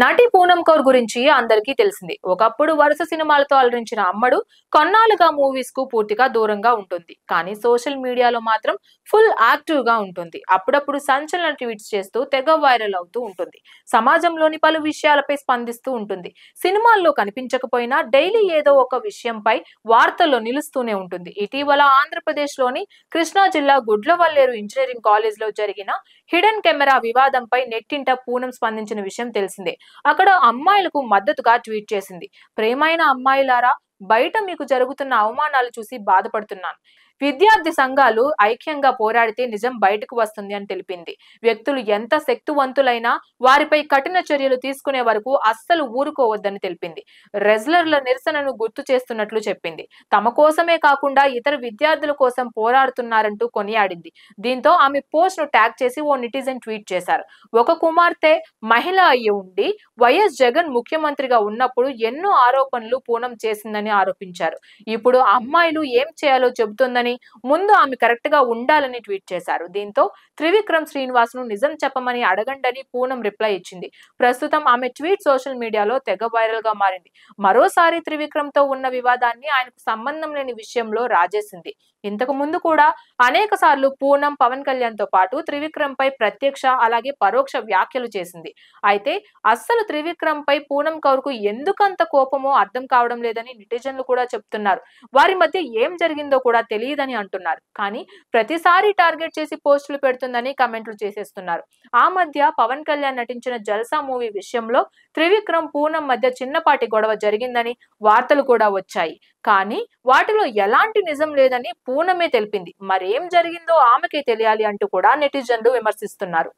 నటి పూనం కౌర్ గురించి అందరికీ తెలిసింది. ఒకప్పుడు వరుస సినిమాలతో అలరించిన అమ్మడు కొన్నాళ్ళుగా మూవీస్ కు పూర్తిగా దూరంగా ఉంటుంది. కానీ సోషల్ మీడియాలో మాత్రం ఫుల్ యాక్టివ్ గా ఉంటుంది. అప్పుడప్పుడు సంచలన ట్వీట్స్ చేస్తూ తెగ వైరల్ అవుతూ ఉంటుంది. సమాజంలోని పలు విషయాలపై స్పందిస్తూ ఉంటుంది. సినిమాల్లో కనిపించకపోయినా డైలీ ఏదో ఒక విషయంపై వార్తల్లో నిలుస్తూనే ఉంటుంది. ఇటీవల ఆంధ్రప్రదేశ్ లోని కృష్ణా జిల్లా గుడ్లవల్లేరు ఇంజనీరింగ్ కాలేజ్ లో జరిగిన హిడెన్ కెమెరా వివాదంపై నెట్టింట పూనం స్పందించిన విషయం తెలిసిందే. అక్కడ అమ్మాయిలకు మద్దతుగా ట్వీట్ చేసింది. ప్రేమైన అమ్మాయిలారా, బయట మీకు జరుగుతున్న అవమానాలు చూసి బాధపడుతున్నాను. విద్యార్థి సంఘాలు ఐక్యంగా పోరాడితే నిజం బయటకు వస్తుంది అని తెలిపింది. వ్యక్తులు ఎంత శక్తివంతులైనా వారిపై కఠిన చర్యలు తీసుకునే వరకు అస్సలు ఊరుకోవద్దని తెలిపింది. రెజ్లర్ల నిరసనను గుర్తు చేస్తున్నట్లు చెప్పింది. తమ కోసమే కాకుండా ఇతర విద్యార్థుల కోసం పోరాడుతున్నారంటూ కొనియాడింది. దీంతో ఆమె పోస్ట్ ను ట్యాగ్ చేసి ఓ నెటిజన్ ట్వీట్ చేశారు. ఒక కుమార్తె మహిళ అయ్యి ఉండి వైఎస్ జగన్ ముఖ్యమంత్రిగా ఉన్నప్పుడు ఎన్నో ఆరోపణలు పూనం చేసిందని ఆరోపించారు. ఇప్పుడు అమ్మాయిలు ఏం చేయాలో చెబుతోందని, ముందు ఆమె కరెక్ట్ గా ఉండాలని ట్వీట్ చేశారు. దీంతో త్రివిక్రమ్ శ్రీనివాస్ ను నిజం చెప్పమని అడగండని పూనం రిప్లై ఇచ్చింది. ప్రస్తుతం ఆమె ట్వీట్ సోషల్ మీడియాలో తెగ వైరల్ గా మారింది. మరోసారి త్రివిక్రమ్ తో ఉన్న వివాదాన్ని ఆయనకు సంబంధం లేని విషయంలో రాజేసింది. ఇంతకు ముందు కూడా అనేక సార్లు పూనం పవన్ కళ్యాణ్ తో పాటు త్రివిక్రమ్ పై ప్రత్యక్ష అలాగే పరోక్ష వ్యాఖ్యలు చేసింది. అయితే అస్సలు త్రివిక్రమ్ పై పూనం కౌర్ కు ఎందుకంత కోపమో అర్థం కావడం లేదని నెటిజన్లు కూడా చెప్తున్నారు. వారి మధ్య ఏం జరిగిందో కూడా తెలియదని అంటున్నారు. కానీ ప్రతిసారి టార్గెట్ చేసి పోస్టులు పెడుతుందని కమెంట్లు చేసేస్తున్నారు. ఆ మధ్య పవన్ కళ్యాణ్ నటించిన జల్సా మూవీ విషయంలో త్రివిక్రమ్ పూనం మధ్య చిన్నపాటి గొడవ జరిగిందని వార్తలు కూడా వచ్చాయి. కానీ వాటిలో ఎలాంటి నిజం లేదని పూనమే తెలిపింది. మరేం జరిగిందో ఆమెకే తెలియాలి అంటూ కూడా నెటిజన్లు విమర్శిస్తున్నారు.